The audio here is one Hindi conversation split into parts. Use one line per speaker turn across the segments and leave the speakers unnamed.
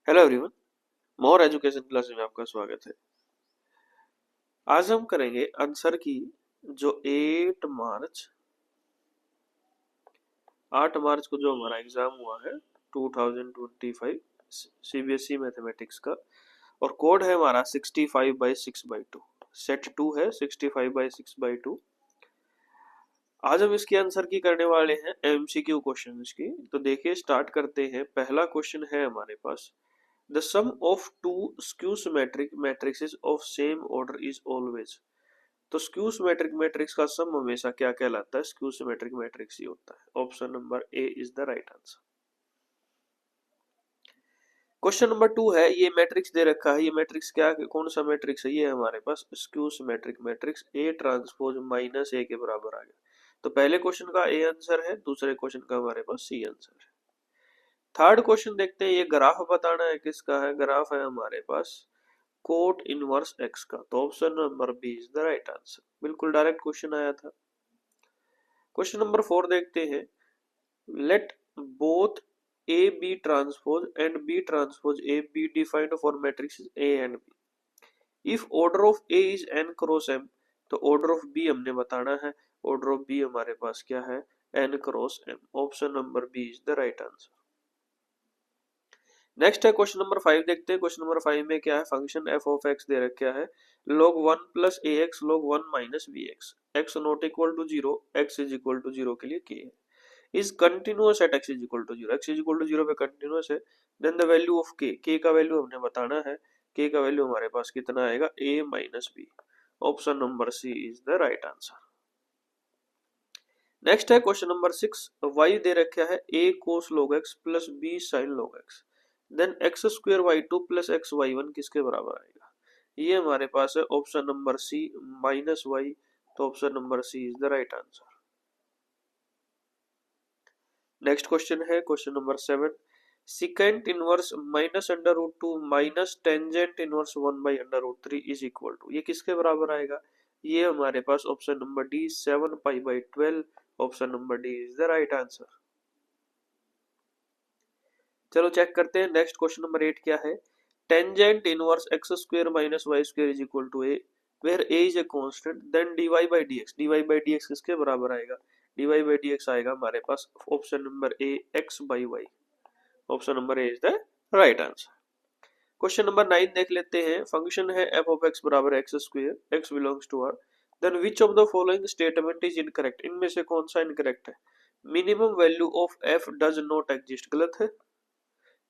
Hello everyone, more education class में आपका स्वागत है। आज हम करेंगे आंसर की जो 8 मार्च को जो हमारा एग्जाम हुआ है 2025 सीबीएसई मैथमेटिक्स का, और कोड है हमारा 65/6/2। सेट 2 है 65/6/2। आज हम इसके आंसर की करने वाले हैं एमसीक्यू क्वेश्चंस की। तो देखिए स्टार्ट करते हैं। पहला क्वेश्चन है हमारे पास, The sum of two skew symmetric matrices of same order is always। तो स्क्यू सिमेट्रिक मैट्रिक्स का सम हमेशा क्या कहलाता है? स्क्यू सिमेट्रिक मैट्रिक्स ही होता है। Option number A is the right answer. Question number 2 है, ये मैट्रिक्स दे रखा है। ये मैट्रिक्स क्या, कौन सा मैट्रिक्स है? ये हमारे पास skew symmetric matrix A transpose minus A के बराबर आ गया। तो पहले क्वेश्चन का ए आंसर है, दूसरे क्वेश्चन का हमारे पास सी आंसर है। थर्ड क्वेश्चन देखते हैं। ये ग्राफ बताना है, किसका है? ग्राफ है हमारे पास कोट इनवर्स एक्स का। तो option number B is the right answer. बिल्कुल डायरेक्ट क्वेश्चन आया था। क्वेश्चन नंबर 4 देखते हैं। Let both A B transpose and B transpose A B defined for matrix A and B. If order of A is n cross m, तो ऑर्डर ऑफ बी हमने बताना है। ऑर्डर ऑफ बी हमारे पास क्या है? N cross m. Option number B is the right answer. Next है क्वेश्चन नंबर 5 देखते हैं। क्वेश्चन नंबर 5 में क्या है? फंक्शन एफ ऑफ एक्स दे रखा है log 1 plus a x log 1 minus b x, x not equal to 0, x is equal to 0 के लिए के है। Is continuous at x is equal to 0, x is equal to 0 पे कंटिन्यूअस है। देन द वैल्यू ऑफ के का वैल्यू हमने बताना है। के का वैल्यू हमारे पास कितना आएगा? A minus B. Option number C is the right answer. Next है क्वेश्चन नंबर 6। वाई दे रखा है A cos log x plus B sine log x, then X square Y two plus X Y one किसके बराबर आएगा? ये हमारे पास है option number C minus Y. तो option number C is the right answer. Next question है question number 7। Secant inverse minus under root two minus tangent inverse 1/√3 is equal to, ये किसके बराबर आएगा? ये हमारे पास option number D 7π/12। Option number D is the right answer. चलो चेक करते हैं। नेक्स्ट क्वेश्चन नंबर 8 क्या है? Tangent inverse x square minus y square is equal to a, where a is a constant, then dy by dx। dy by dx किसके बराबर आएगा? dy बाई dx आएगा हमारे पास option number A x by y। Option number A is the right answer. Question number 9 देख लेते हैं। फंक्शन है f ऑफ x बराबर x square, x belongs to r, then which of the following statement is incorrect, इनमें से कौन सा इनकरेक्ट है? Minimum value of f does not exist, गलत है।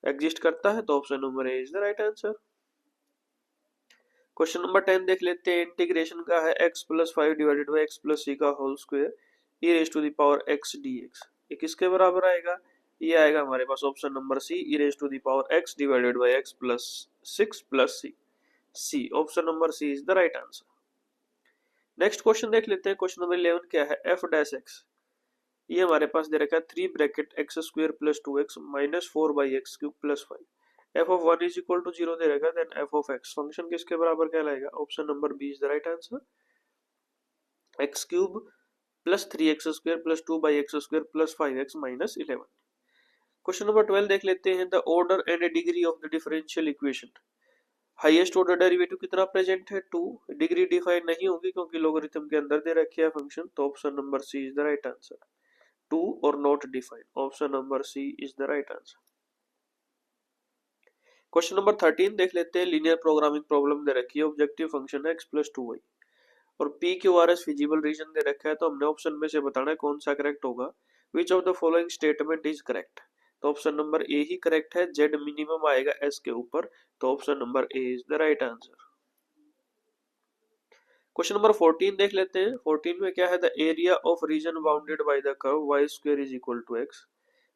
एग्जिस्ट करता है, तो option number A is the right answer. Question number 10 देख लेते हैं। इंटीग्रेशन का है x plus 5 divided by x plus C का whole square e raise to the power x dx, ये किसके बराबर आएगा? ये आएगा हमारे पास option number C e raise to the power x divided by x plus 6 plus C. C option number C is the right answer. Next question देख लेते हैं। क्वेश्चन नंबर 11 क्या है? f डैश x, ये हमारे पास दे रखा है 3 bracket x square plus 2x minus 4/x cube plus 5। F of 1 is equal to 0 दे रखा है, then f of x function किसके बराबर कहलाएगा? Option number B is the right answer. X cube plus 3x square plus 2/x square plus 5x minus 11। Question number 12 देख लेते हैं। The order and degree of the differential equation, highest order derivative कितना प्रेजेंट है? 2। डिग्री डिफाइन नहीं होगी क्योंकि लोगरिथम के अंदर दे रखी है फंक्शन, तो option number C is the right answer. 2 और not defined, option number C is the right answer. Question number 13 देख लेते हैं। लीनियर प्रोग्रामिंग प्रॉब्लम दे रखी है। ऑब्जेक्टिव फंक्शन है एक्स प्लस 2y और P Q R S feasible region दे रखा है, तो हमने ऑप्शन में से बताना है कौन सा करेक्ट होगा। Which of the following statement is correct, तो ऑप्शन नंबर ए ही करेक्ट है। जेड मिनिमम आएगा एस के ऊपर, तो option number A is the right answer. Question number 14 देख लेते हैं। 14 में क्या है? The area of region bounded by the curve y square is equal to x,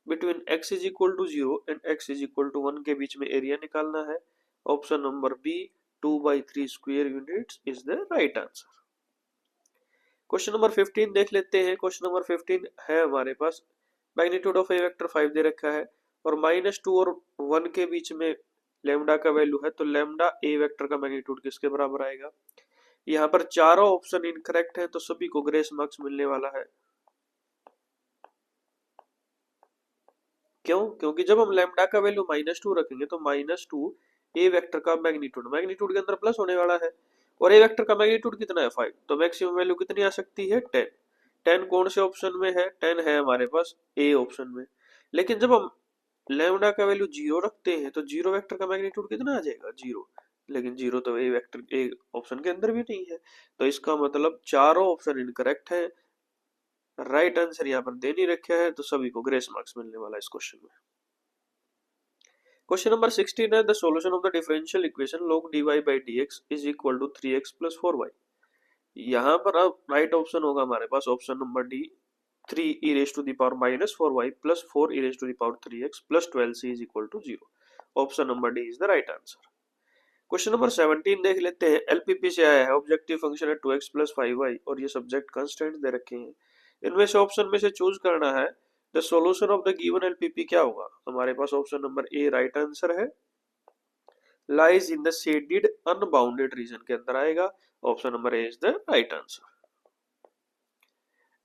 between x is equal to 0 and x is equal to 1 के बीच में एरिया निकालना है। Option number B 2/3 square units is the right answer. Question number 15 देख लेते हैं। क्वेश्चन नंबर 15 है हमारे पास मैग्नीट्यूड ऑफ ए वेक्टर 5 दे रखा है और -2 और 1 के बीच में लेमडा का वैल्यू है, तो लेमडा ए वेक्टर का मैग्नीट्यूड किसके बराबर आएगा? यहाँ पर चारों ऑप्शन इनकरेक्ट है, तो सभी को ग्रेस मार्क्स मिलने वाला है। क्यों? क्योंकि जब हम लैम्डा का वैल्यू -2 रखेंगे तो -2 ए वेक्टर का मैग्नीट्यूड के अंदर प्लस होने वाला है, और ए वेक्टर का मैग्नीट्यूड कितना है 5, तो मैक्सिमम वैल्यू कितनी आ सकती है 10। 10 कौन से ऑप्शन में है? 10 है हमारे पास ए ऑप्शन में। लेकिन जब हम लैम्डा का वैल्यू 0 रखते हैं तो जीरो वेक्टर का मैग्नीट्यूड कितना आ जाएगा 0, लेकिन 0 तो ए वेक्टर ए ऑप्शन के अंदर भी नहीं है, तो इसका मतलब चारों ऑप्शन इनकरेक्ट है। राइट आंसर यहाँ पर दे नहीं रखा है, तो सभी को ग्रेस मार्क्स मिलने वाला है इस क्वेश्चन में। क्वेश्चन नंबर 16 है the solution of the differential equation log dy by dx is equal to 3x plus 4y। यहाँ पर अब राइट ऑप्शन होगा हमारे पास option number D, 3 e raised to the power -4y plus 4 e raised to the power 3x plus 12c is equal to 0। Option number D is the right answer. Question number 17 देख लेते हैं। एलपीपी से आया है, ऑब्जेक्टिव फंक्शन है 2x plus 5y और ये सब्जेक्ट कांस्टेंट दे रखे हैं। इनमें से ऑप्शन में से चूज करना है। The solution of the given LPP क्या होगा? हमारे पास option number A right answer है, lies in the shaded unbounded region के अंदर आएगा। Option number A is the right answer.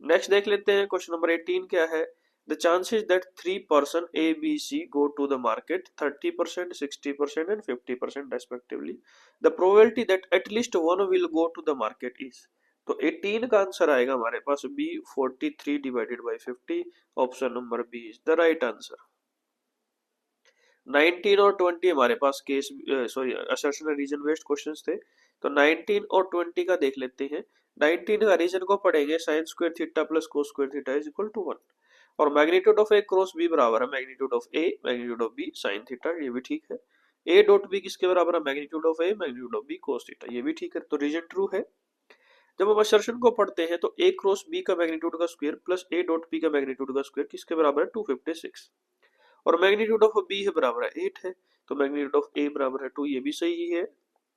Next देख लेते हैं क्वेश्चन नंबर 18 क्या है। The chances that 3 person A B C go to the market 30%, 60% and 50% respectively. The probability that at least one will go to the market is. तो 18 का आंसर आएगा हमारे पास B, 43 divided by 50। Option number B is the right answer. 19 और 20 हमारे पास case assertion reason based questions थे, तो 19 और 20 का देख लेते हैं। 19 का रीजन को पढ़ेंगे sin square theta plus cos square theta is equal to 1, और magnitude of A cross B बराबर है magnitude of A magnitude of B sin theta, ये भी ठीक है। ए डॉट बी किसके बराबर है? Magnitude of A magnitude of B cos theta, ये भी ठीक है, तो रीजन ट्रू है। जब हम असर्शन को पढ़ते हैं तो ए क्रॉस बी का मैग्नीट्यूड का square plus A dot B का मैग्नीट्यूड का स्क्वायर किसके बराबर है? 256, और मैग्नीट्यूड ऑफ बी है बराबर है 8 है, तो मैग्नीट्यूड ऑफ ए बराबर है 2, ये भी सही है।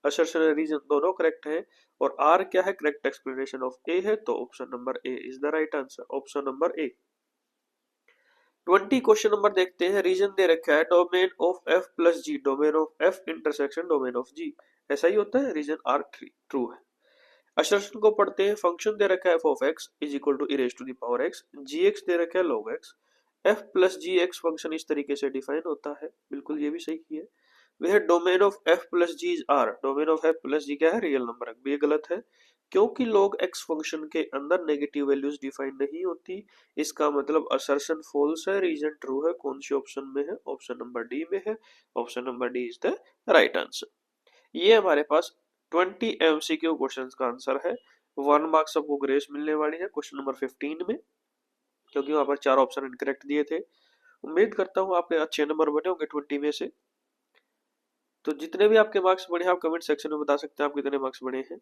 असर्शन रीजन दोनों करेक्ट है, और आर क्या है? करेक्ट एक्सप्लेनेशन ऑफ ए है, तो option number A is the right answer, option number A. 20 question number देखते हैं। रीजन दे रखा है domain of f plus g, domain of f intersection domain of g, ऐसा ही होता है। रीजन आर ट्रू है। असर्शन को पढ़ते हैं। फंक्शन दे रखा है f of x is equal to e raise to the power x, g x दे रखा है log एक्स, एफ प्लस जी एक्स फंक्शन इस तरीके से डिफाइन होता है, बिल्कुल ये भी सही है। वह domain of f plus g is R, domain of f plus g क्या है? रियल नंबर है, ये गलत है, क्योंकि log एक्स फंक्शन के अंदर नेगेटिव वैल्यूज डिफाइन नहीं होती। इसका मतलब असर्शन फॉल्स है, रीजन ट्रू है। कौन सी ऑप्शन में है? ऑप्शन नंबर डी में है, option number D is the right answer. ये हमारे पास 20 एमसीक्यू क्वेश्चंस का आंसर है। 1 मार्क्स आपको ग्रेस मिलने वाली है क्वेश्चन नंबर 15 में, क्योंकि वहां पर 4 ऑप्शन इनकरेक्ट दिए थे। उम्मीद करता हूँ आपके अच्छे नंबर बने होंगे 20 में से। तो जितने भी आपके मार्क्स बने हैं आप कमेंट सेक्शन में बता सकते हैं आप कितने मार्क्स बने हैं।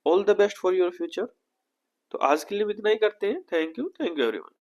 All the best for your future. तो आज के लिए इतना ही करते हैं। Thank you everyone.